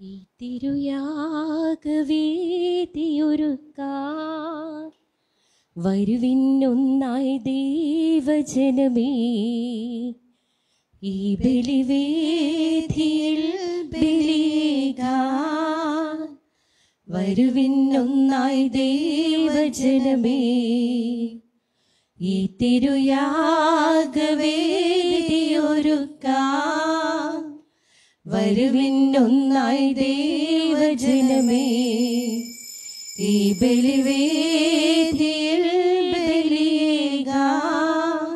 ഈ തിരുയാഗവേദിയൊരുക്കാൻ വരുവിനൊന്നായി ദൈവജനമേ. ഈ ബലിവേദിയിൽ ബലിയേകാൻ വരുവിനൊന്നായി ദൈവജനമേ. ഈ തിരുയാഗവേദിയൊരുക്കാൻ വരുവിനൊന്നായി ദൈവജനമേ. ഈ ബലിവേദിയിൽ ബലിയേകാൻ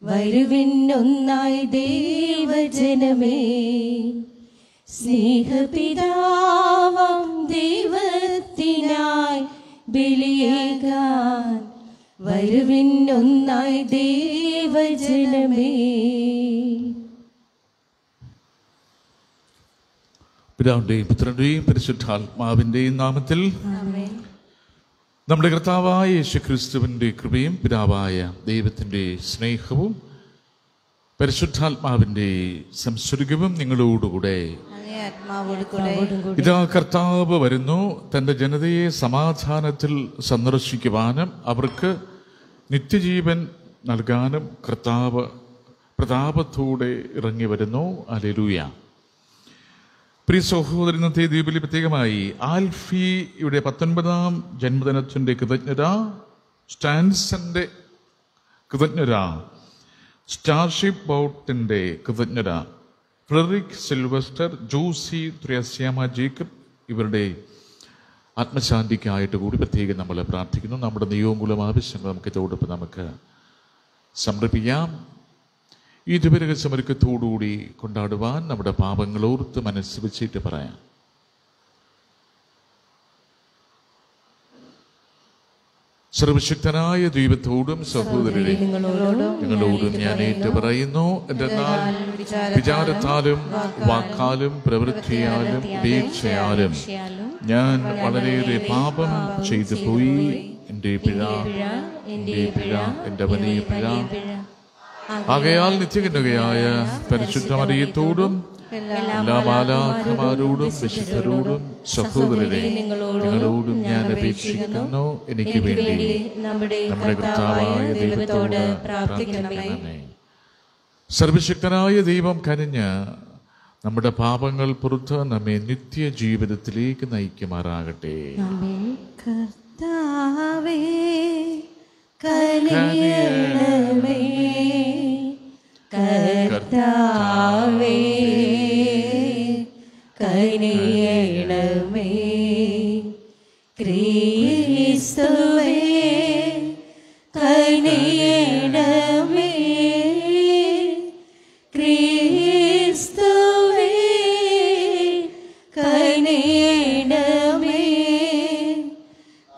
വരുവിനൊന്നായി ദൈവജനമേ. സ്നേഹപിതാവാം ദൈവത്തിനായി ബലിയേകാൻ വരുവിനൊന്നായി ദൈവജനമേ. പിതാവിന്റെയും പുത്രന്റെയും പരിശുദ്ധാത്മാവിന്റെയും നാമത്തിൽ നമ്മുടെ കർത്താവായ യേശുക്രിസ്തുവിന്റെ കൃപയും പിതാവായ ദൈവത്തിന്റെ സ്നേഹവും പരിശുദ്ധാത്മാവിന്റെ സംസർഗവും നിങ്ങളോടുകൂടെ. ഇതാ കർത്താവ് വരുന്നു, തന്റെ ജനതയെ സമാധാനത്തിൽ സന്ദർശിക്കുവാനും അവർക്ക് നിത്യജീവൻ നൽകാനും കർത്താവ് പ്രതാപത്തോടെ ഇറങ്ങി വരുന്നു. ഹല്ലേലൂയ. പ്രിയ സഹോദരൻ, ഇന്നത്തെ ദ്വീപിൽ പ്രത്യേകമായി ആൽഫിയുടെ 19ാം ജന്മദിനത്തിൻ്റെ കൃതജ്ഞത, സ്റ്റാൻസന്റെ കൃതജ്ഞത, സ്റ്റാർഷിപ്പ് ബോട്ടിൻ്റെ കൃതജ്ഞത, Frederick Sylvester, Josy Thresiamma Jacob ഇവരുടെ ആത്മശാന്തിക്കായിട്ട് കൂടി പ്രത്യേകം നമ്മൾ പ്രാർത്ഥിക്കുന്നു. നമ്മുടെ നിയോഗങ്ങളും ആവശ്യങ്ങളും നമുക്ക് ഇതോടൊപ്പം നമുക്ക് സമർപ്പിക്കാം. ഈ ദിവരഹസ്യമൊരുക്കത്തോടുകൂടി കൊണ്ടാടുവാൻ നമ്മുടെ പാപങ്ങളോർത്ത് മനസ്സ് വെച്ചിട്ട് പറയാം. സർവശക്തനായ ദൈവത്തോടും സഹോദരരെ നിങ്ങളോടും ഞാൻ ഏറ്റു പറയുന്നു, എന്തെന്നാൽ വിചാരത്താലും വാക്കാലും പ്രവൃത്തിയാലും വീഴ്ചയാലും ഞാൻ വളരെയേറെ പാപം ചെയ്തു പോയി. എൻ്റെ പിഴ, എൻ്റെ വലിയ പിഴ. ആകയാൽ നിത്യകന്യകയായ പരിശുദ്ധ മറിയത്തോടും എല്ലാ മാലാഖമാരോടും വിശുദ്ധരോടും സഹോദരരെ നിങ്ങളോടും ഞാൻ അപേക്ഷിക്കുന്നു, എനിക്ക് വേണ്ടി നമ്മുടെ കർത്താവായ ദൈവത്തോട് പ്രാർത്ഥിക്കണമേ. സർവശക്തനായ ദൈവം കനിഞ്ഞ് നമ്മുടെ പാപങ്ങൾ പുറത്ത് നമ്മെ നിത്യജീവിതത്തിലേക്ക് നയിക്കുമാറാകട്ടെ. കർത്താവേ കനിയണമേ, കർത്താവേ കനിയണമേ, ക്രിസ്തുവേ കനിയണമേ, ക്രിസ്തുവേ കനിയണമേ,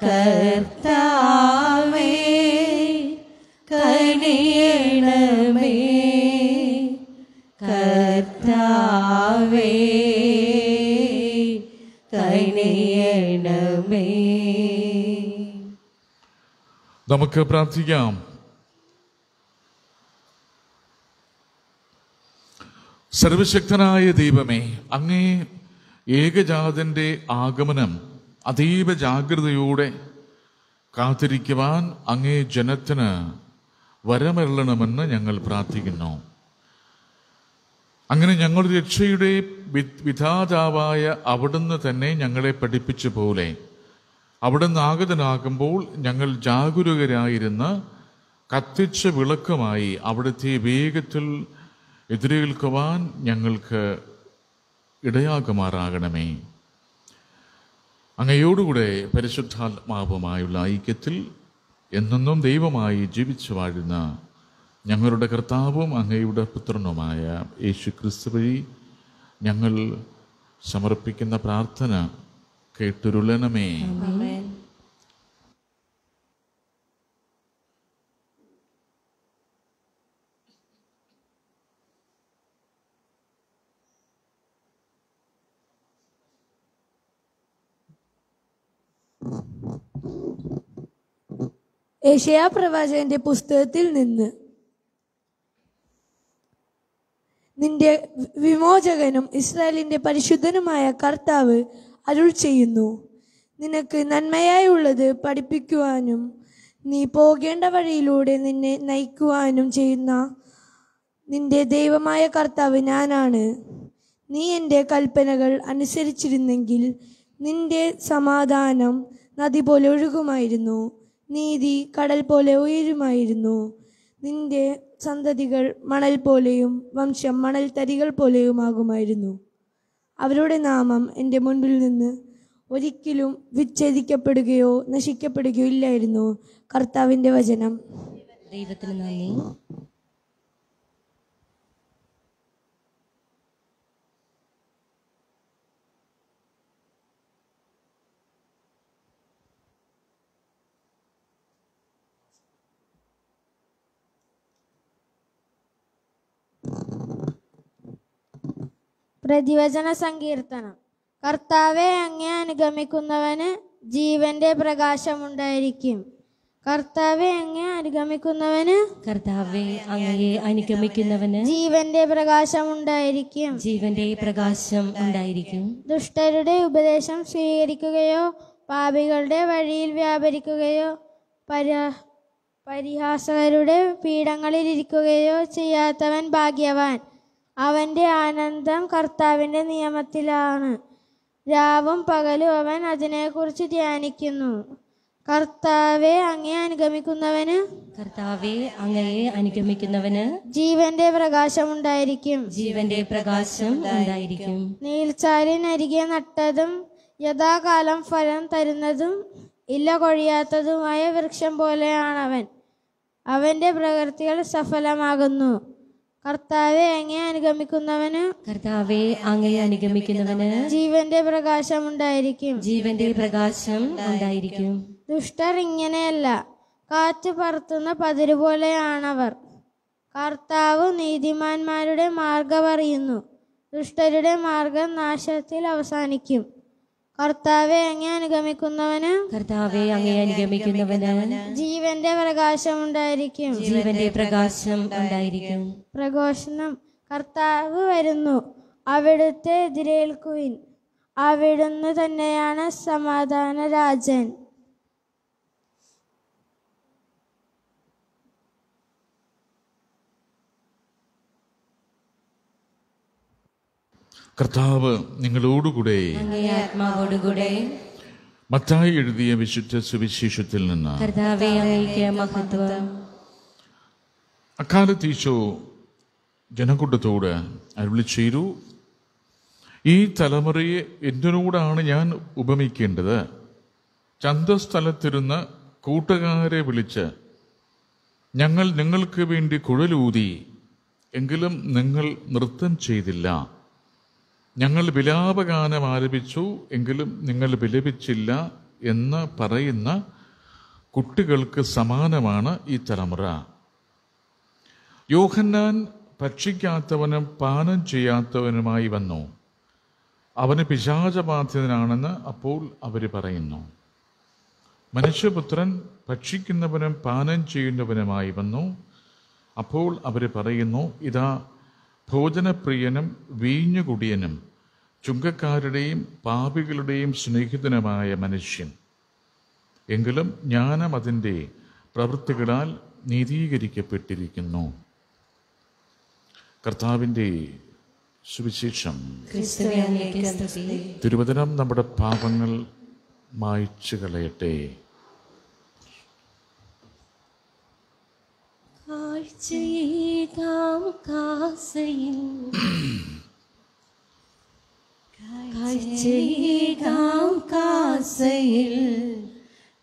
കർത്താവേ കനിയണമേ, കർത്താവേ കനിയണമേ. നമുക്ക് പ്രാർത്ഥിക്കാം. സർവശക്തനായ ദൈവമേ, അങ്ങേ ഏകജാതന്റെ ആഗമനം അതീവ ജാഗ്രതയോടെ കാത്തിരിക്കുവാൻ അങ്ങേ ജനത്തിന് വരമരുളണമെന്ന് ഞങ്ങൾ പ്രാർത്ഥിക്കുന്നു. അങ്ങനെ ഞങ്ങളുടെ രക്ഷയുടെ വിധാതാവായ അവിടുന്ന് തന്നെ ഞങ്ങളെ പഠിപ്പിച്ച പോലെ അവിടുന്ന് ആഗതനാകുമ്പോൾ ഞങ്ങൾ ജാഗരൂകരായിരുന്ന് കത്തിച്ച വിളക്കുമായി അവിടുത്തെ വേഗത്തിൽ എതിരേൽക്കുവാൻ ഞങ്ങൾക്ക് ഇടയാകുമാറാകണമേ. അങ്ങയോടുകൂടെ പരിശുദ്ധാത്മാവുമായുള്ള ഐക്യത്തിൽ എന്നെന്നും ദൈവമായി ജീവിച്ചു വാഴുന്ന ഞങ്ങളുടെ കർത്താവും അങ്ങയുടെ പുത്രനുമായ യേശുക്രിസ്തു വഴി ഞങ്ങൾ സമർപ്പിക്കുന്ന പ്രാർത്ഥന കേട്ടുരുളണമേ. യെശയ്യാ പ്രവാചകന്റെ പുസ്തകത്തിൽ നിന്ന്, നിന്റെ വിമോചകനും ഇസ്രായേലിന്റെ പരിശുദ്ധനുമായ കർത്താവ് അരുൾ ചെയ്യുന്നു. നിനക്ക് നന്മയായുള്ളത് പഠിപ്പിക്കുവാനും നീ പോകേണ്ട വഴിയിലൂടെ നിന്നെ നയിക്കുവാനും ചെയ്യുന്ന നിന്റെ ദൈവമായ കർത്താവ് ഞാനാണ്. നീ എൻ്റെ കൽപ്പനകൾ അനുസരിച്ചിരുന്നെങ്കിൽ നിന്റെ സമാധാനം നദി പോലെ ഒഴുകുമായിരുന്നു, നീതി കടൽ പോലെ ഉയരുമായിരുന്നു. നിന്റെ സന്തതികൾ മണൽ പോലെയും വംശം മണൽ തരികൾ പോലെയുമാകുമായിരുന്നു. അവരുടെ നാമം എൻ്റെ മുൻപിൽ നിന്ന് ഒരിക്കലും വിച്ഛേദിക്കപ്പെടുകയോ നശിക്കപ്പെടുകയോ ഇല്ലായിരുന്നു. കർത്താവിൻ്റെ വചനം. ദൈവത്തിന് നന്ദി. പ്രതിവചന സങ്കീർത്തനം. കർത്താവെ, അങ്ങേ അനുഗമിക്കുന്നവന് ജീവന്റെ പ്രകാശമുണ്ടായിരിക്കും. കർത്താവെ, അങ്ങേ അനുഗമിക്കുന്നവന് കർത്താവെ, അങ്ങയെ അനുഗമിക്കുന്നവന് ജീവന്റെ പ്രകാശമുണ്ടായിരിക്കും. ജീവന്റെ പ്രകാശം ഉണ്ടായിരിക്കും. ദുഷ്ടരുടെ ഉപദേശം സ്വീകരിക്കുകയോ പാപികളുടെ വഴിയിൽ വ്യാപരിക്കുകയോ പരിഹാസകരുടെ പീഠങ്ങളിൽ ഇരിക്കുകയോ ചെയ്യാത്തവൻ ഭാഗ്യവാൻ. അവൻ്റെ ആനന്ദം കർത്താവിൻ്റെ നിയമത്തിലാണ്. രാവും പകലും അവൻ അതിനെക്കുറിച്ച് ധ്യാനിക്കുന്നു. കർത്താവെ, അങ്ങേ അനുഗമിക്കുന്നവന് കർത്താവെ, അങ്ങയെ അനുഗമിക്കുന്നവന് ജീവന്റെ പ്രകാശമുണ്ടായിരിക്കും. ജീവന്റെ പ്രകാശം ഉണ്ടായിരിക്കും. നീൽച്ചാലിനരികെ നട്ടതും യഥാകാലം ഫലം തരുന്നതും ഇല കൊഴിയാത്തതുമായ വൃക്ഷം പോലെയാണവൻ. അവൻ്റെ പ്രവൃത്തികൾ സഫലമാകുന്നു. കർത്താവെ, അങ്ങേ അനുഗമിക്കുന്നവന് കർത്താവെ, അങ്ങയെ അനുഗമിക്കുന്നവന് ജീവന്റെ പ്രകാശമുണ്ടായിരിക്കും. ജീവന്റെ പ്രകാശം ഉണ്ടായിരിക്കും. ദുഷ്ടർ ഇങ്ങനെയല്ല, കാറ്റ് പറത്തുന്ന പതിരു പോലെയാണവർ. കർത്താവ് നീതിമാന്മാരുടെ മാർഗം അറിയുന്നു. ദുഷ്ടരുടെ മാർഗം നാശത്തിൽ അവസാനിക്കും. കർത്താവെ, അങ്ങേ അനുഗമിക്കുന്നവന് കർത്താവെ, അങ്ങയെ അനുഗമിക്കുന്നവന് ജീവന്റെ പ്രകാശമുണ്ടായിരിക്കും. ജീവന്റെ പ്രകാശം ഉണ്ടായിരിക്കും. പ്രഘോഷണം. കർത്താവ് വരുന്നു, അവിടുത്തെ എതിരേൽക്കുവിൻ. അവിടുന്ന് തന്നെയാണ് സമാധാന രാജൻ. കർത്താവ് നിങ്ങളോടുകൂടെ അങ്ങേ ആത്മാവോടുകൂടെ. മത്തായി എഴുതിയ വിശുദ്ധ സുവിശേഷത്തിൽ നിന്ന്. കർത്താവെ, അങ്ങേക്ക് മഹത്വം. അക്കാലത്ത് ഈശോ ജനക്കൂട്ടത്തോട് അരുളി ചെയ്തു, ഈ തലമുറയെ എന്തിനോടാണ് ഞാൻ ഉപമിക്കേണ്ടത്? ചന്തസ്ഥലത്തിരുന്ന് കൂട്ടുകാരെ വിളിച്ച്, ഞങ്ങൾ നിങ്ങൾക്ക് വേണ്ടി കുഴലൂതി, എങ്കിലും നിങ്ങൾ നൃത്തം ചെയ്തില്ല. ഞങ്ങൾ വിലാപഗാനം ആലപിച്ചു, എങ്കിലും നിങ്ങൾ വിലപിച്ചില്ല എന്ന് പറയുന്ന കുട്ടികൾക്ക് സമാനമാണ് ഈ തലമുറ. യോഹന്നാൻ ഭക്ഷിക്കാത്തവനും പാനം ചെയ്യാത്തവനുമായി വന്നു. അവന് പിശാചബാധിതനാണെന്ന് അപ്പോൾ അവർ പറയുന്നു. മനുഷ്യപുത്രൻ ഭക്ഷിക്കുന്നവനും പാനം ചെയ്യുന്നവനുമായി വന്നു. അപ്പോൾ അവർ പറയുന്നു, ഇതാ ഭോജനപ്രിയനും വീഞ്ഞുകുടിയനും ചുങ്കക്കാരുടെയും പാപികളുടെയും സ്നേഹിതനുമായ മനുഷ്യൻ. എങ്കിലും ജ്ഞാനം അതിൻ്റെ പ്രവൃത്തികളാൽ നീതീകരിക്കപ്പെട്ടിരിക്കുന്നു. കർത്താവിൻ്റെ സുവിശേഷം. ക്രിസ്തുവേ, അങ്ങേക്ക് സ്തുതി. തിരുവചനം നമ്മുടെ പാപങ്ങൾ മായ്ച്ചു കളയട്ടെ. കാഴ്ചയേകാം കാസയിൽ, കാഴ്ചയേകാം കാസയിൽ,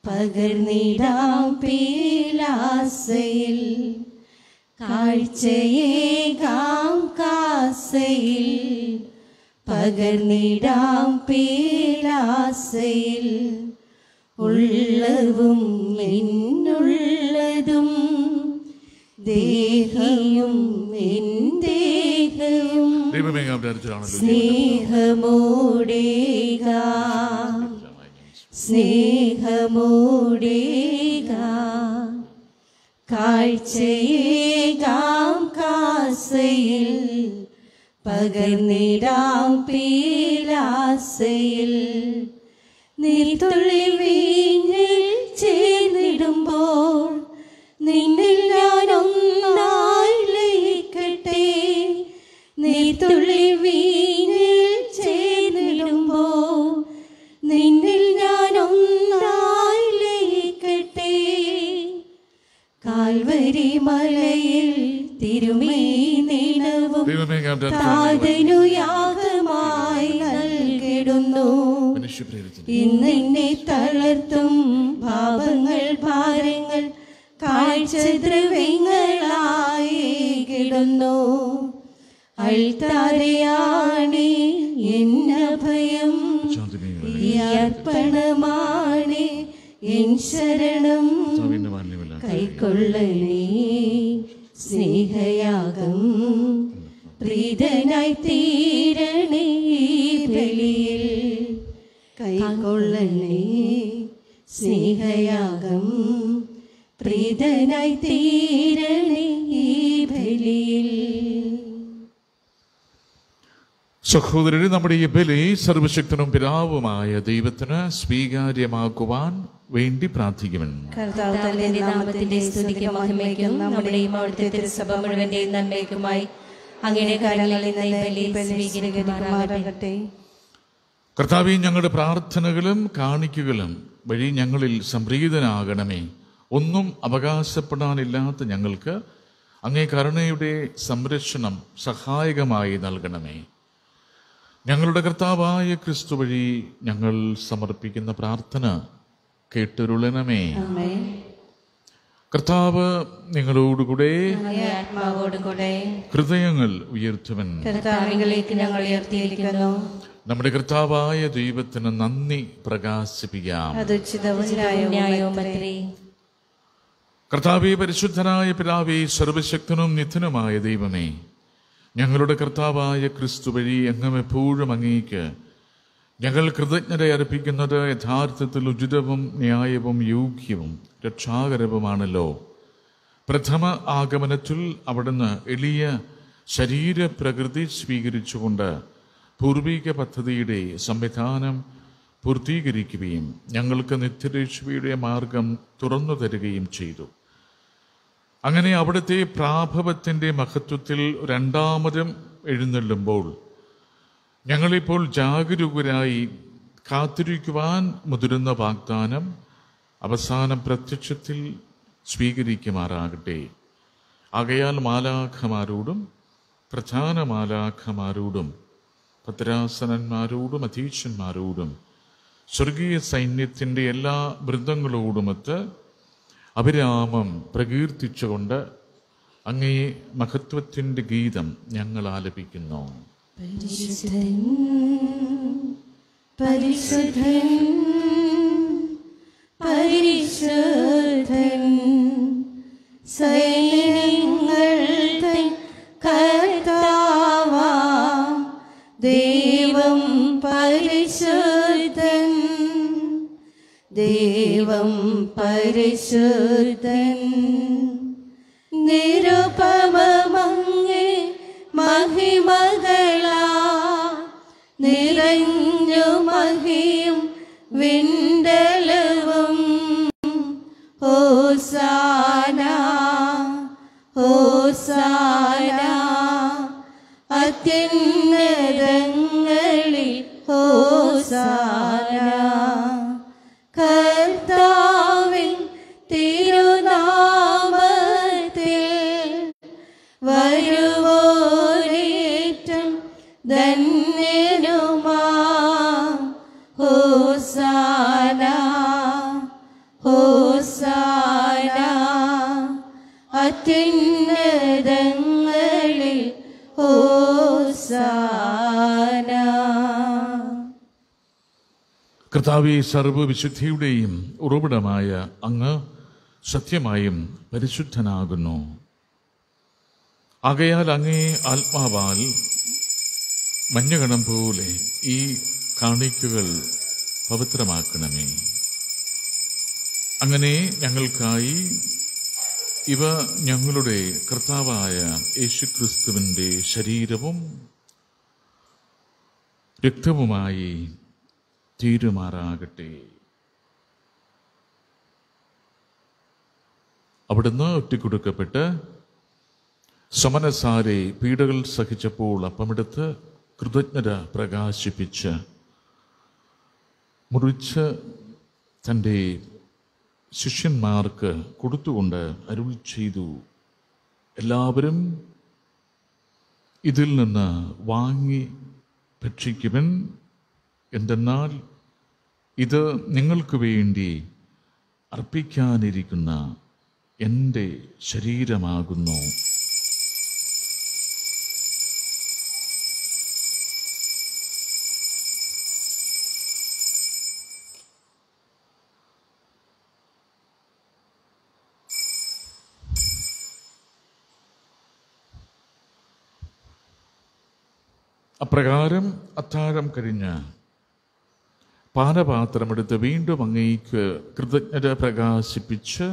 പകർന്നിടാം പീലാസയിൽ. കാഴ്ചയേകാം കാസയിൽ, പകർന്നിടാം പീലാസയിൽ. ഉള്ളവും എന്നുള്ളതും ദേഹിയും എൻ ദേഹവും സ്നേഹമോടേക സ്നേഹമോടേക. കാഴ്ചയേകാം കാസയിൽ, പകർന്നിടാം പീലാസയിൽ. നീർത്തുള്ളി വീഞ്ഞിൽ ചേർന്നിടുമ്പോൾ നിന്നിൽ ഞാൻ ഒന്നായി ലയിക്കട്ടെ. നീർത്തുള്ളി വീഞ്ഞിൽ ചേർന്നിടുമ്പോൾ നിന്നിൽ ഞാൻ ഒന്നായി ലയിക്കട്ടെ. കാൽവരി മലയിൽ തിരുമേനിണവും താതനു യാഗമായി നൽകിടുന്നു. ഇന്നെന്നെ തളർത്തും പാപങ്ങൾ ഭാരങ്ങൾ കാഴ്ചദ്രവ്യങ്ങളായി കിടുന്നു. അൾത്താരയാണ് എന്നഭയം, ഈ അർപ്പണമാണ് എൻ ശരണം. കൈക്കൊള്ളണേ സ്നേഹയാഗം, പ്രീതനായി തീരണേ ബലിയിൽ. കൈക്കൊള്ളണേ സ്നേഹയാഗം, പ്രീതനായി തീരണേ ബലിയിൽ. സഹോദരരെ, നമ്മുടെ ഈ ബലി സർവശക്തനും പിതാവുമായ ദൈവത്തിന് സ്വീകാര്യമാക്കുവാൻ വേണ്ടി പ്രാർത്ഥിക്കുമെന്ന്. കർത്താവ് തന്റെ നാമത്തിന്റെ സ്തുതിക്കും മഹിമയ്ക്കും നമ്മുടെയും അവിടുത്തെ തിരുസഭ മുഴുവന്റെയും നന്മയ്ക്കുമായി അങ്ങയുടെ കരങ്ങളിൽ നിന്ന് ഈ ബലി സ്വീകരിക്കുമാറാകട്ടെ. കർത്താവേ, ഞങ്ങളുടെ പ്രാർത്ഥനകളും കാണിക്കകളും വഴി ഞങ്ങളിൽ സംപ്രീതനാകണമേ. ഒന്നും അവകാശപ്പെടാനില്ലാത്ത ഞങ്ങൾക്ക് അങ്ങേ കരുണയുടെ സംരക്ഷണം സഹായകമായി നൽകണമേ. ഞങ്ങളുടെ കർത്താവായ ക്രിസ്തു വഴി ഞങ്ങൾ സമർപ്പിക്കുന്ന പ്രാർത്ഥന കേട്ടരുളണമേ. കർത്താവ് നിങ്ങളോടുകൂടെ ആത്മാവോടുകൂടെ ഹൃദയങ്ങൾ ഉയർത്തുവൻ. കർത്താവിലേക്ക് ഞങ്ങൾ ഉയർത്തിയിരിക്കുന്നു. നമ്മുടെ കർത്താവായ ദൈവത്തിന് നന്ദി പ്രകാശിപ്പിക്കാം. കർത്താവേ, പരിശുദ്ധനായ പിതാവേ, സർവശക്തനും നിത്യനുമായ ദൈവമേ, ഞങ്ങളുടെ കർത്താവായ ക്രിസ്തു വഴി എങ്ങും എപ്പോഴും അങ്ങേക്ക് ഞങ്ങൾ കൃതജ്ഞത അർപ്പിക്കുന്നത് യഥാർത്ഥത്തിൽ ഉചിതവും ന്യായവും യോഗ്യവും രക്ഷാകരവുമാണല്ലോ. പ്രഥമ ആഗമനത്തിൽ അവിടുന്ന് എളിയ ശരീരപ്രകൃതി സ്വീകരിച്ചുകൊണ്ട് പൂർവിക പദ്ധതിയുടെ സംവിധാനം പൂർത്തീകരിക്കുകയും ഞങ്ങൾക്ക് നിത്യരക്ഷയുടെ മാർഗം തുറന്നു തരികയും ചെയ്തു. അങ്ങനെ അവിടുത്തെ പ്രാഭവത്തിൻ്റെ മഹത്വത്തിൽ രണ്ടാമതും എഴുന്നള്ളുമ്പോൾ ഞങ്ങളിപ്പോൾ ജാഗരൂകരായി കാത്തിരിക്കുവാൻ മുതിരുന്ന വാഗ്ദാനം അവസാന പ്രത്യക്ഷത്തിൽ സ്വീകരിക്കുമാറാകട്ടെ. ആകയാൽ മാലാഖമാരോടും പ്രധാന മാലാഖമാരോടും ഭദ്രാസനന്മാരോടും അധീശന്മാരോടും സ്വർഗീയ സൈന്യത്തിൻ്റെ എല്ലാ വൃന്ദങ്ങളോടുമൊത്ത് അഭിരാമം പ്രകീർത്തിച്ചുകൊണ്ട് അങ്ങേ മഹത്വത്തിൻ്റെ ഗീതം ഞങ്ങൾ ആലപിക്കുന്നു. പരിശുദ്ധൻ പരിശുദ്ധൻ പരിശുദ്ധൻ സൈന്യങ്ങൾ തൻ കർത്താവാം ദൈവം പരിശുദ്ധൻ ദൈവം പരിശുദ്ധൻ നിരുപമമങ്ങേ മഹിമകളാ നിറഞ്ഞു മഹിയും വിണ്ടലവും ഹോസാന ഹോസാന അത്യുന്നതങ്ങളിൽ ഹോസാന കർത്താവിൻ തിരുനാമത്തിൽ വരുവോരേറ്റം ധന്യനുമാ ഹോസാന ഹോസാന അത്യുന്നതങ്ങളിൽ ഹോസാന. കർത്താവേ, സർവ്വവിശുദ്ധിയുടെയും ഉറവിടമായ അങ്ങ് സത്യമായും പരിശുദ്ധനാകുന്നു. ആകയാൽ അങ്ങേ ആത്മാവാൽ മഞ്ഞകണം പോലെ ഈ കാണിക്കകൾ പവിത്രമാക്കണമേ. അങ്ങനെ ഞങ്ങൾക്കായി ഇവ ഞങ്ങളുടെ കർത്താവായ യേശുക്രിസ്തുവിൻ്റെ ശരീരവും രക്തവുമായി തീരുമാറാകട്ടെ. അവിടുന്ന് ഒറ്റിക്കൊടുക്കപ്പെട്ട് സമനസാരെ പീഡകൾ സഹിച്ചപ്പോൾ അപ്പമെടുത്ത് കൃതജ്ഞത പ്രകാശിപ്പിച്ച് മുറിച്ച് തൻ്റെ ശിഷ്യന്മാർക്ക് കൊടുത്തുകൊണ്ട് അരുൾ ചെയ്തു, എല്ലാവരും ഇതിൽ നിന്ന് വാങ്ങി ഭക്ഷിക്കുവൻ. എന്തെന്നാൽ ഇത് നിങ്ങൾക്ക് വേണ്ടി അർപ്പിക്കാനിരിക്കുന്ന എൻ്റെ ശരീരമാകുന്നു. അപ്രകാരം അത്താഴം കഴിഞ്ഞ് പാനപാത്രമെടുത്ത് വീണ്ടും അങ്ങേക്ക് കൃതജ്ഞത പ്രകാശിപ്പിച്ച്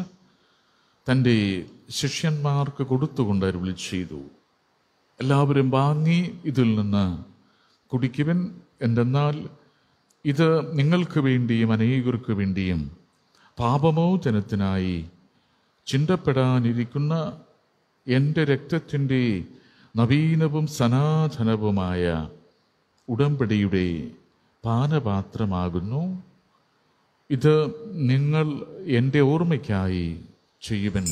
തൻ്റെ ശിഷ്യന്മാർക്ക് കൊടുത്തുകൊണ്ട് അരുളി ചെയ്തു, എല്ലാവരും വാങ്ങി ഇതിൽ നിന്ന് കുടിക്കുവൻ. എന്തെന്നാൽ ഇത് നിങ്ങൾക്ക് വേണ്ടിയും അനേകർക്ക് വേണ്ടിയും പാപമോചനത്തിനായി ചിന്തപ്പെടാനിരിക്കുന്ന എൻ്റെ രക്തത്തിൻ്റെ നവീനവും സനാതനവുമായ ഉടമ്പടിയുടെ പാനപാത്രമാകുന്നു. ഇത് നിങ്ങൾ എൻ്റെ ഓർമ്മയ്ക്കായി ചെയ്യുവൻ.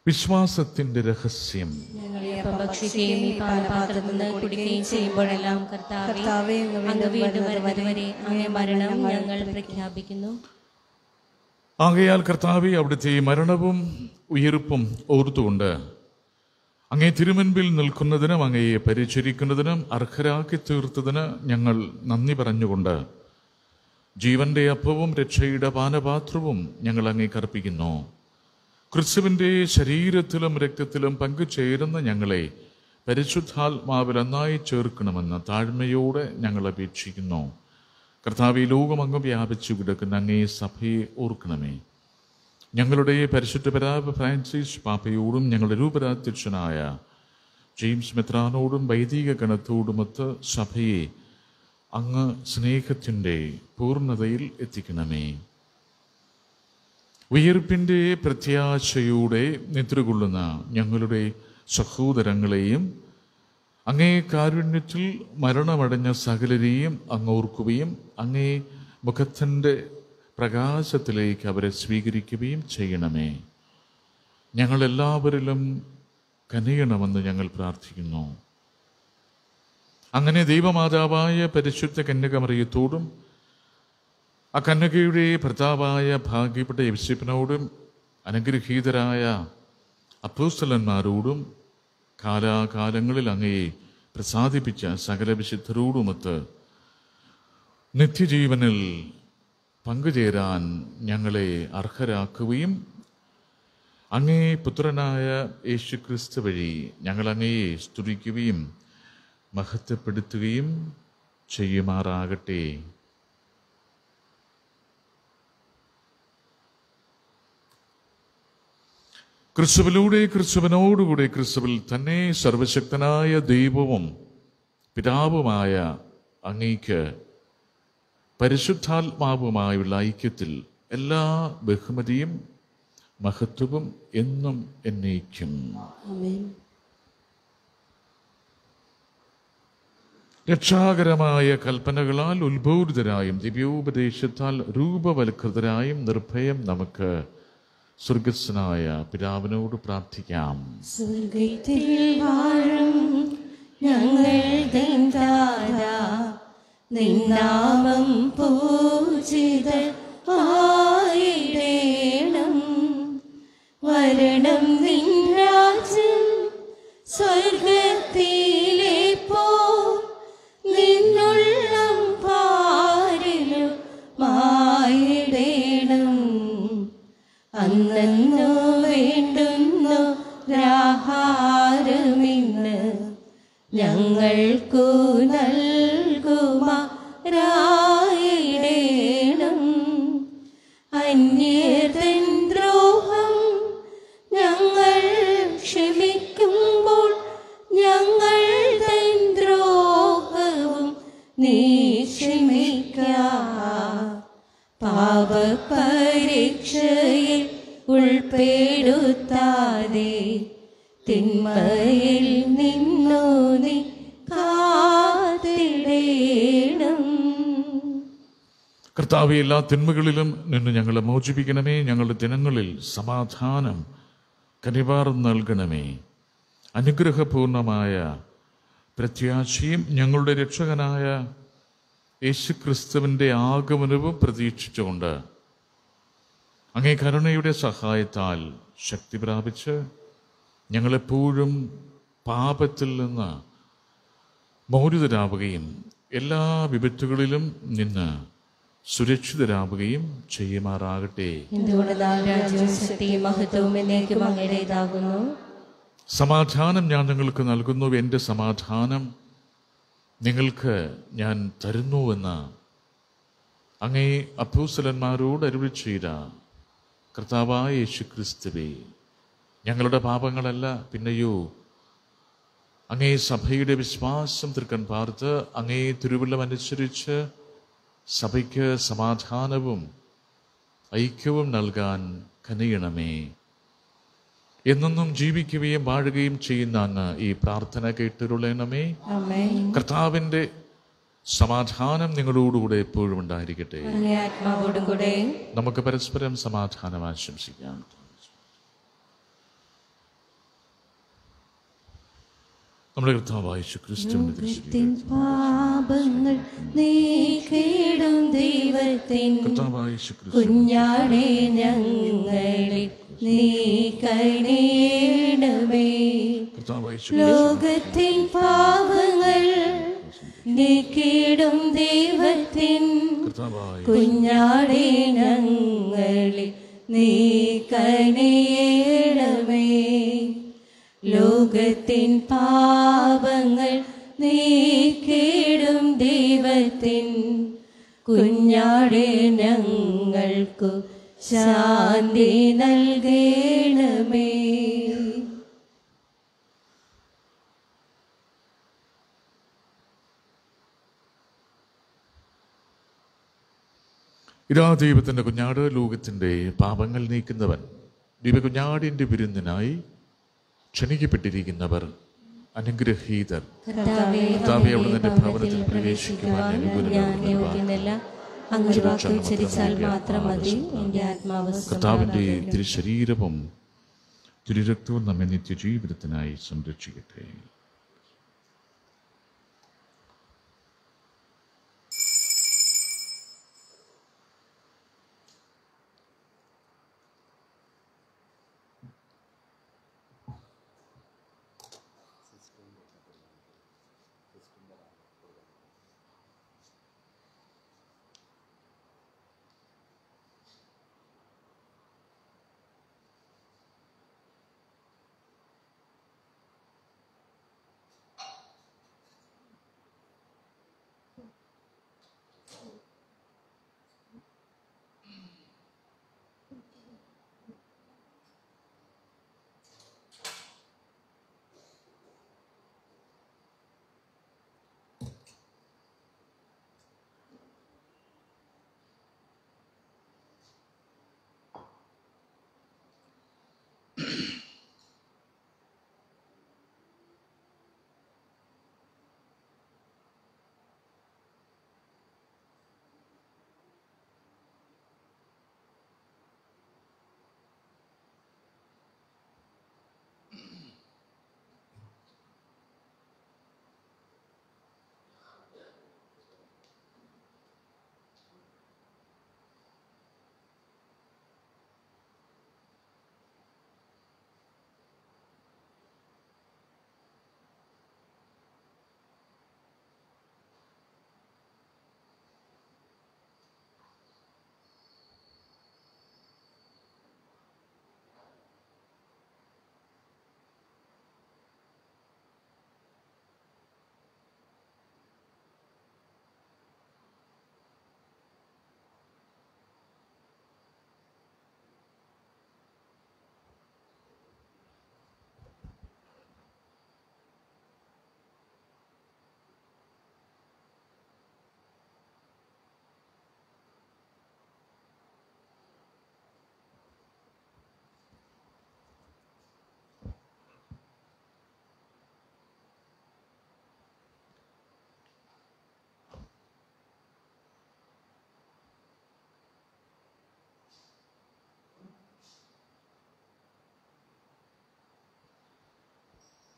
വിശ്വാസത്തിന്റെ രഹസ്യം. ഞങ്ങൾ ഈ അപ്പം ഭക്ഷിക്കുകയും ഈ പാനപാത്രത്തിൽ നിന്ന് കുടിക്കുകയും ചെയ്യുമ്പോഴെല്ലാം കർത്താവേ, അങ്ങ് വീണ്ടും വരുന്നതുവരെ അങ്ങേ മരണം ഞങ്ങൾ പ്രഖ്യാപിക്കുന്നു. ആകയാൽ കർത്താവേ, അവിടുത്തെ മരണവും ഉയിർപ്പും ഓർത്തുകൊണ്ട് അങ്ങേ തിരുമുൻപിൽ നിൽക്കുന്നതിനും അങ്ങയെ പരിചരിക്കുന്നതിനും അർഹരാക്കി തീർത്തതിന് ഞങ്ങൾ നന്ദി പറഞ്ഞുകൊണ്ട് ജീവന്റെ അപ്പവും രക്ഷയുടെ പാനപാത്രവും ഞങ്ങൾ അങ്ങേക്ക് അർപ്പിക്കുന്നു. ക്രിസ്തുവിൻ്റെ ശരീരത്തിലും രക്തത്തിലും പങ്കുചേരുന്ന ഞങ്ങളെ പരിശുദ്ധാത്മാവിൽ ഒന്നായി ചേർക്കണമെന്ന് താഴ്മയോടെ ഞങ്ങൾ അപേക്ഷിക്കുന്നു. കർത്താവേ, ലോകമങ്ങും വ്യാപിച്ചു കിടക്കുന്ന അങ്ങേ സഭയെ ഓർക്കണമേ. ഞങ്ങളുടെ പരിശുദ്ധ പിതാവ് ഫ്രാൻസിസ് പാപ്പയോടും ഞങ്ങളുടെ രൂപരാധ്യക്ഷനായ ജെയിംസ് മെത്രാനോടും വൈദിക ഗണത്തോടുമൊത്ത് സഭയെ അങ്ങ് സ്നേഹത്തിൻ്റെ പൂർണ്ണതയിൽ എത്തിക്കണമേ. ഉയിർപ്പിൻ്റെ പ്രത്യാശയോടെ നിദ്രകൊള്ളുന്ന ഞങ്ങളുടെ സഹോദരങ്ങളെയും അങ്ങേ കാരുണ്യത്തിൽ മരണമടഞ്ഞ സകലരെയും അങ്ങോർക്കുകയും അങ്ങേ മുഖത്തിൻ്റെ പ്രകാശത്തിലേക്ക് അവരെ സ്വീകരിക്കുകയും ചെയ്യണമേ. ഞങ്ങളെല്ലാവരിലും കനിയണമെന്ന് ഞങ്ങൾ പ്രാർത്ഥിക്കുന്നു. അങ്ങനെ ദൈവമാതാവായ പരിശുദ്ധ കന്യകമറിയത്തോടും ആ കന്യകയുടെ ഭർത്താവായ ഭാഗ്യപ്പെട്ട യോസേപ്പിനോടും അനുഗ്രഹീതരായ അപ്പോസ്തലന്മാരോടും കാലാകാലങ്ങളിൽ അങ്ങയെ പ്രസാദിപ്പിച്ച സകല വിശുദ്ധരോടുമൊത്ത് നിത്യജീവനിൽ പങ്കുചേരാൻ ഞങ്ങളെ അർഹരാക്കുകയും അങ്ങേ പുത്രനായ യേശുക്രിസ്തു വഴി ഞങ്ങൾ അങ്ങയെ സ്തുതിക്കുകയും മഹത്വപ്പെടുത്തുകയും ചെയ്യുമാറാകട്ടെ. ക്രിസ്തുവിലൂടെ, ക്രിസ്തുവിനോടുകൂടെ, ക്രിസ്തുവിൽ തന്നെ സർവശക്തനായ ദൈവവും പിതാവുമായ അങ്ങേക്ക് പരിശുദ്ധാത്മാവുമായുള്ള ഐക്യത്തിൽ എല്ലാ ബഹുമതിയും മഹത്വവും എന്നും എന്നേക്കും. രക്ഷാകരമായ കൽപ്പനകളാൽ ഉത്ബോധിതരായും ദിവ്യോപദേശത്താൽ രൂപവൽകൃതരായും നിർഭയം നമുക്ക് സ്വർഗസ്വനായ പിതാവിനോട് പ്രാർത്ഥിക്കാം. സ്വർഗത്തിൽ വാഴും ഞങ്ങളുടെ താരാ, നിൻ നാമം പൂജിതമായിടേണം. വരണം നിൻ രാജ്യം സ്വർഗത്തിലെ പോ, നിന്നുള്ളം പാരിലും മായിടേണം. അന്നു വേണ്ടുന്നു ആഹാരമിന്ന് ഞങ്ങൾക്കു നല്ല നീ ക്ഷമിക്ക. പാപപരീക്ഷയിൽ ഉൾപ്പെടുത്താതെ തിന്മയിൽ നിന്നു നീ കാത്തിടേണം. കർത്താവേ, എല്ലാ തിന്മകളിലും നിന്ന് ഞങ്ങളെ മോചിപ്പിക്കണമേ. ഞങ്ങളുടെ ദിനങ്ങളിൽ സമാധാനം കനിവാർന്ന് നൽകണമേ. അനുഗ്രഹപൂർണമായ പ്രത്യാശയും ഞങ്ങളുടെ രക്ഷകനായ യേശുക്രിസ്തുവിൻ്റെ ആഗമനവും പ്രതീക്ഷിച്ചുകൊണ്ട് അങ്ങേ കരുണയുടെ സഹായത്താൽ ശക്തി പ്രാപിച്ച് ഞങ്ങളെപ്പോഴും പാപത്തിൽ നിന്ന് മോചിതരാവുകയും എല്ലാ വിപത്തുകളിലും നിന്ന് സുരക്ഷിതരാവുകയും ചെയ്യുമാറാകട്ടെ. സമാധാനം ഞാൻ നിങ്ങൾക്ക് നൽകുന്നു, എൻ്റെ സമാധാനം നിങ്ങൾക്ക് ഞാൻ തരുന്നുവെന്ന് അങ്ങേ അപ്പോസ്തലന്മാരോട് അരുളി ചെയ്ത കർത്താവായ യേശുക്രിസ്തുവേ, ഞങ്ങളുടെ പാപങ്ങളല്ല, പിന്നെയോ അങ്ങേ സഭയുടെ വിശ്വാസം തൃക്കൺ പാർത്ത് അങ്ങേ തിരുവുള്ളം അനുസരിച്ച് സഭയ്ക്ക് സമാധാനവും ഐക്യവും നൽകാൻ കനിയണമേ. എന്നെന്നും ജീവിക്കുകയും വാഴുകയും ചെയ്യുന്ന അങ്ങ് ഈ പ്രാർത്ഥന കേട്ടിരുളണമേ. കർത്താവിൻ്റെ സമാധാനം നിങ്ങളോടുകൂടെ എപ്പോഴും ഉണ്ടായിരിക്കട്ടെ. നമുക്ക് പരസ്പരം സമാധാനം ആശംസിക്കാം. നമ്മുടെ കർത്താവായ യേശുക്രിസ്തുവിന്റെ പാപങ്ങൾ നീക്കിടും ദൈവത്തിൻ കുഞ്ഞാടേ ഞങ്ങളിൽ നീ കനിയണമേ. ലോകത്തിൻ പാപങ്ങൾ നീക്കിടും ദൈവത്തിൻ കുഞ്ഞാടേ ഞങ്ങളിൽ നീ കനിയണമേ. ലോകത്തിൻ പാപങ്ങൾ നീക്കിടും ദൈവത്തിൻ കുഞ്ഞാടേ ഞങ്ങൾക്കു ശാന്തി നൽകണമേ. ഇതാ ദൈവത്തിൻ്റെ കുഞ്ഞാട്, ലോകത്തിൻ്റെ പാപങ്ങൾ നീക്കുന്നവൻ. ദൈവകുഞ്ഞാടിൻ്റെ വിരുന്നിനായി ക്ഷണിക്കപ്പെട്ടിരിക്കുന്നവർ അനുഗ്രഹീതർ. കർത്താവേ, അവിടുത്തെ ഭവനത്തിൽ പ്രവേശിക്കുവാൻ ഞാൻ യോഗ്യനല്ല. അങ്ങ് ഒരു വാക്ക് ഉച്ചരിച്ചാൽ മാത്രം മതി, എൻ്റെ ആത്മാവ് കർത്താവിൻ്റെ തിരുശരീരവും തിരുരക്തവും നമ്മെ നിത്യജീവിതത്തിനായി സംരക്ഷിക്കട്ടെ.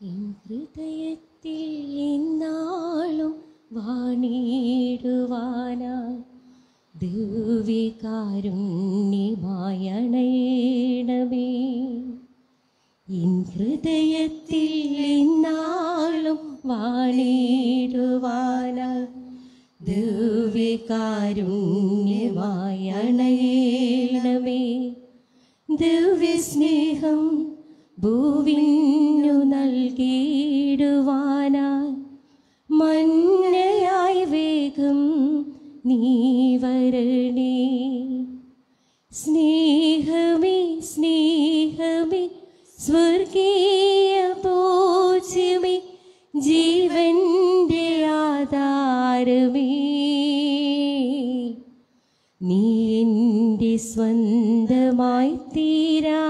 ഹൃദയത്തിൽ എന്നാളും വാണിടുവാനായി ദിവ്യകാരുണ്യമായണയണമേ. ഹൃദയത്തിൽ എന്നാളും വാണിടുവാനായി ദിവ്യകാരുണ്യമായണയണമേ. ദിവ്യസ്നേഹം ഭൂവിനു നൽകിയിടുവാനായി മന്നയായി വേഗം നീ വരണേ. സ്നേഹമേ സ്നേഹമേ സ്വർഗീയ പൂജ്യമേ ജീവന്റെ ആധാരമേ, നീ എൻ്റെ സ്വന്തമായി തീരാ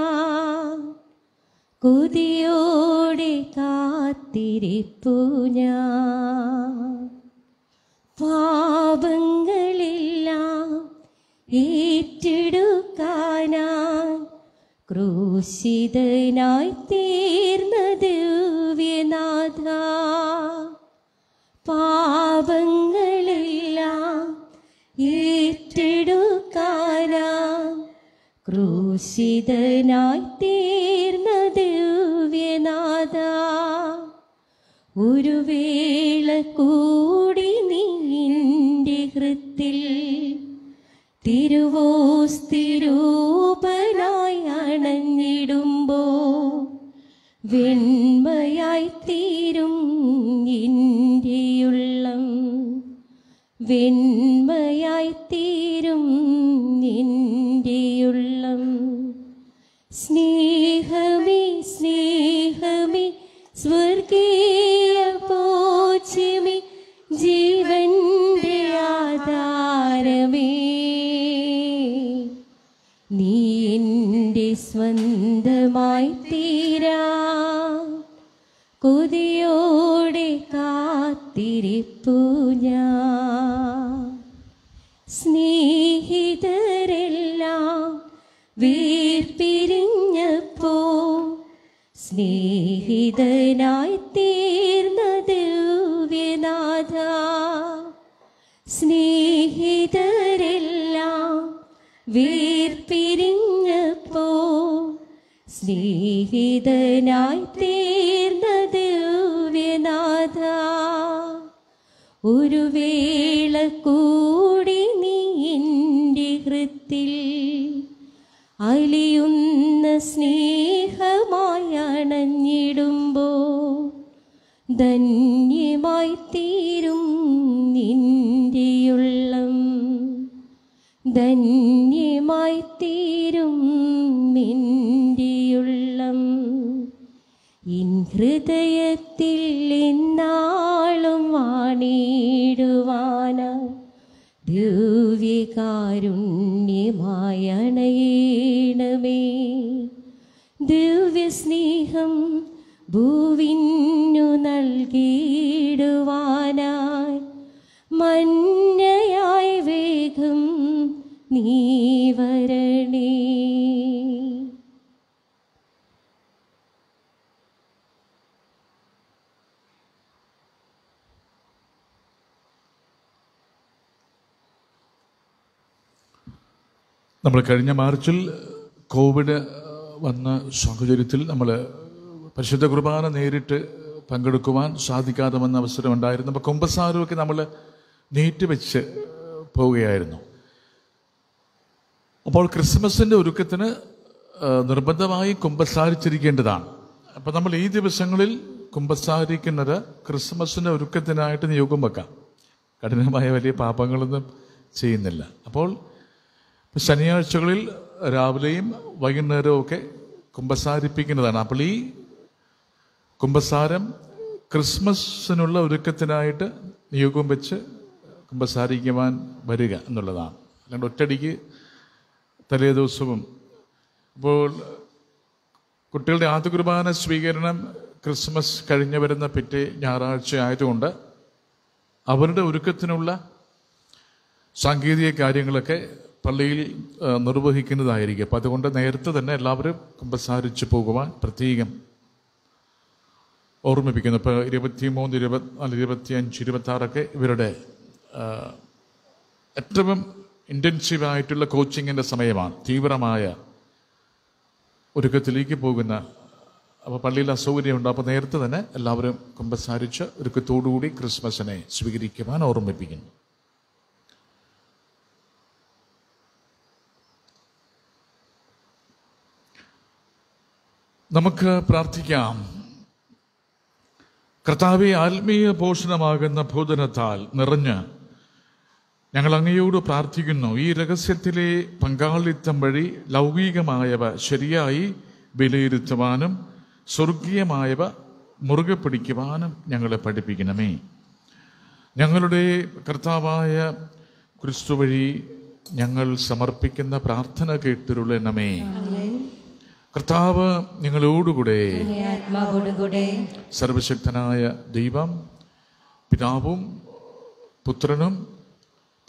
കൊതിയോടെ കാത്തിരിപ്പു ഞാൻ. പാപങ്ങളെല്ലാം ഏറ്റെടുക്കാനായി ക്രൂശിതനായി തീർന്ന ദിവ്യനാഥ. പാപങ്ങളെല്ലാം ഏറ്റെടുക്കാനായി ക്രൂശിതനായി തീർന്ന ദിവ്യനാഥ. ഒരു വേള കൂടി നീ എൻ്റെ ഹൃത്തിൽ തിരുവോസ്തിരൂപനായി അണഞ്ഞിടുമ്പോ വെണ്മയായി തീരും ഇന്ത്യയുള്ളം, വെണ്മയായി തീരും ഇന്ത്യയുള്ളം. സ്നേഹമേ സ്നേഹമേ സ്വർഗീയ പൂജ്യമേ ജീവന്റെ ആധാരമേ, നീ എൻ്റെ സ്വന്തമായി തീരാ കൊതിയോടെ കാത്തിരിപ്പു ഞാൻ. സ്നേഹിതരെല്ലാം വേർപിരിഞ്ഞപ്പോ സ്നേഹിതനായി തീർന്ന ദിവ്യനാഥ. സ്നേഹിതരെല്ലാം വേർപിരിഞ്ഞപ്പോ സ്നേഹിതനായി തീർന്ന ദിവ്യനാഥ. ഒരു വേള കൂടി നീ എൻ്റെ ഹൃത്തിൽ അലിയുന്ന സ്നേഹമായി അണഞ്ഞിടുമ്പോ ധന്യമായി തീരും നിന്റെയുള്ളം, ധന്യമായി തീരും നിന്റെയുള്ളം. ഹൃദയത്തിൽ എന്നാളും വാണിടുവാനായി ദിവ്യകാരുണ്യമായണയണമേ. ദിവ്യസ്നേഹം ഭൂവിനു നൽകിയിടുവാനായി മന്നയായി വേഗം നീ വരണേ. നമ്മൾ കഴിഞ്ഞ മാർച്ചിൽ കോവിഡ് വന്ന സാഹചര്യത്തിൽ നമ്മൾ പരിശുദ്ധ കുർബാന നേരിട്ട് പങ്കെടുക്കുവാൻ സാധിക്കാതെ വന്ന അവസരമുണ്ടായിരുന്നു. അപ്പോൾ കുമ്പസാരമൊക്കെ നമ്മൾ നീട്ടിവെച്ച് പോവുകയായിരുന്നു. അപ്പോൾ ക്രിസ്മസിൻ്റെ ഒരുക്കത്തിന് നിർബന്ധമായി കുമ്പസാരിച്ചിരിക്കേണ്ടതാണ്. അപ്പോൾ നമ്മൾ ഈ ദിവസങ്ങളിൽ കുമ്പസാരിക്കുന്നത് ക്രിസ്മസിൻ്റെ ഒരുക്കത്തിനായിട്ട് നിയോഗം വെക്കാം. കഠിനമായ വലിയ പാപങ്ങളൊന്നും ചെയ്യുന്നില്ല. അപ്പോൾ ശനിയാഴ്ചകളിൽ രാവിലെയും വൈകുന്നേരവും ഒക്കെ കുമ്പസാരിപ്പിക്കുന്നതാണ്. അപ്പോൾ ഈ കുമ്പസാരം ക്രിസ്മസിനുള്ള ഒരുക്കത്തിനായിട്ട് നിയോഗം വെച്ച് കുമ്പസാരിക്കുവാൻ വരിക എന്നുള്ളതാണ്. അല്ലാണ്ട് ഒറ്റടിക്ക് തലേ ദിവസവും. അപ്പോൾ കുട്ടികളുടെ ആദ്യ കുർബാന സ്വീകരണം ക്രിസ്മസ് കഴിഞ്ഞ് വരുന്ന പിറ്റേ ഞായറാഴ്ച ആയതുകൊണ്ട് അവരുടെ ഒരുക്കത്തിനുള്ള സാങ്കേതിക കാര്യങ്ങളൊക്കെ പള്ളിയിൽ നിർവഹിക്കുന്നതായിരിക്കും. അപ്പം അതുകൊണ്ട് നേരത്തെ തന്നെ എല്ലാവരും കുമ്പസാരിച്ച് പോകുവാൻ പ്രത്യേകം ഓർമ്മിപ്പിക്കുന്നു. ഇപ്പോൾ 23, 24, 25, 26 ഇവരുടെ ഏറ്റവും ഇൻറ്റൻസീവായിട്ടുള്ള കോച്ചിങ്ങിൻ്റെ സമയമാണ്. തീവ്രമായ ഒരുക്കത്തിലേക്ക് പോകുന്ന. അപ്പോൾ പള്ളിയിൽ അസൗകര്യമുണ്ട്. അപ്പോൾ നേരത്തെ തന്നെ എല്ലാവരും കുമ്പസാരിച്ച് ഒരുക്കത്തോടുകൂടി ക്രിസ്മസിനെ സ്വീകരിക്കുവാൻ ഓർമ്മിപ്പിക്കുന്നു. നമുക്ക് പ്രാർത്ഥിക്കാം. കർത്താവെ, ആത്മീയ പോഷണമാകുന്ന ഭോജനത്താൽ നിറഞ്ഞ് ഞങ്ങൾ അങ്ങയോട് പ്രാർത്ഥിക്കുന്നു. ഈ രഹസ്യത്തിലെ പങ്കാളിത്തം വഴി ലൗകികമായവ ശരിയായി വിലയിരുത്തുവാനും സ്വർഗീയമായവ മുറുകെ പിടിക്കുവാനും ഞങ്ങളെ പഠിപ്പിക്കണമേ. ഞങ്ങളുടെ കർത്താവായ ക്രിസ്തു വഴി ഞങ്ങൾ സമർപ്പിക്കുന്ന പ്രാർത്ഥന കേട്ടിരുളണമേ. കർത്താവ് നിങ്ങളോടുകൂടെ. സർവശക്തനായ ദൈവം പിതാവും പുത്രനും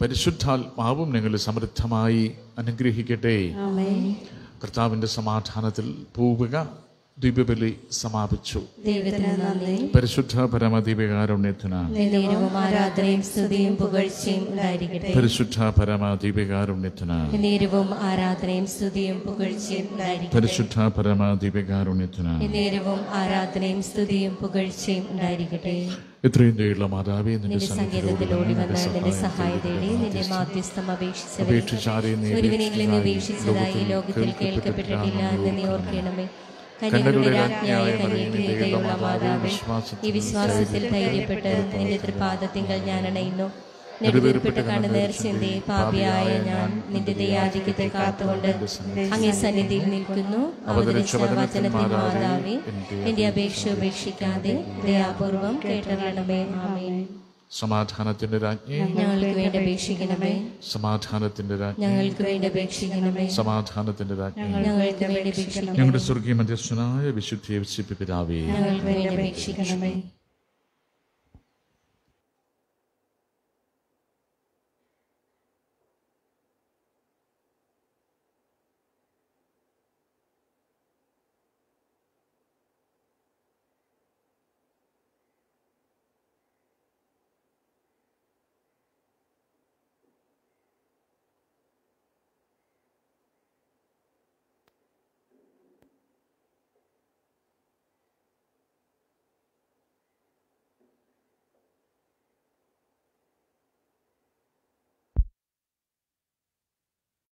പരിശുദ്ധാത്മാവും നിങ്ങളെ സമൃദ്ധമായി അനുഗ്രഹിക്കട്ടെ. കർത്താവിൻ്റെ സമാധാനത്തിൽ പോവുക. ദിവ്യബലി സമാപിച്ചു. പരിശുദ്ധ പരമദീപികാരുണ്യത്തിന് ആരാധനയും സ്തുതിയും പുകഴ്ചയും ഉണ്ടായിരിക്കട്ടെ. പരിശുദ്ധ പരമദീപികാരുണ്യത്തിന് നേരവും ആരാധനയും സ്തുതിയും പുകഴ്ചയും ഉണ്ടായിരിക്കട്ടെ. പരിശുദ്ധ പരമദീപികാരുണ്യത്തിന് നേരവും ആരാധനയും സ്തുതിയും പുകഴ്ചയും ഉണ്ടായിരിക്കട്ടെ. ഇത്രയും ദയുള്ള മാതാവേ, നിന്റെ സങ്കേതത്തിലോടി വന്ന് നിന്റെ സഹായം തേടി നിന്റെ മാധ്യസ്ഥം അപേക്ഷിച്ചവരെയും ഉപേക്ഷിച്ചതായി ലോകത്തിൽ കേൾക്കപ്പെട്ടിട്ടില്ല എന്ന് നീ ഓർക്കണമേ. കന്യകളുടെ രാജ്ഞിയായ കന്യകയുള്ള മാതാവേ, ഈ വിശ്വാസത്തിൽ ധൈര്യപ്പെട്ട് നിന്റെ തൃപാദത്തിങ്കൽ ഞാൻ അണയുന്നു. നെടുവീർപ്പിട്ട് കണ്ണുനീർ ചിന്തി പാപിയായ ഞാൻ നിന്റെ ദയാധിക്യത്തെ കാത്തുകൊണ്ട് അങ്ങേ സന്നിധിയിൽ നിൽക്കുന്നു. അവതരിച്ച വചനത്തിന്റെ മാതാവേ, എന്റെ അപേക്ഷ ഉപേക്ഷിക്കാതെ ദയാപൂർവം കേട്ടറിയണമേ. ആമേൻ. സമാധാനത്തിന്റെ രാജ്ഞി, ഞങ്ങൾക്ക് വേണ്ടി അപേക്ഷിക്കണമേ. സമാധാനത്തിന്റെ രാജ്ഞി, ഞങ്ങൾക്ക് വേണ്ടി അപേക്ഷിക്കണമേ. സമാധാനത്തിന്റെ രാജ്ഞി, ഞങ്ങൾക്ക് വേണ്ടി അപേക്ഷിക്കണമേ. ഞങ്ങളുടെ സ്വർഗീയ മധ്യസ്ഥനായ വിശുദ്ധ യേശുപിതാവേ, ഞങ്ങൾക്ക് വേണ്ടി അപേക്ഷിക്കണമേ.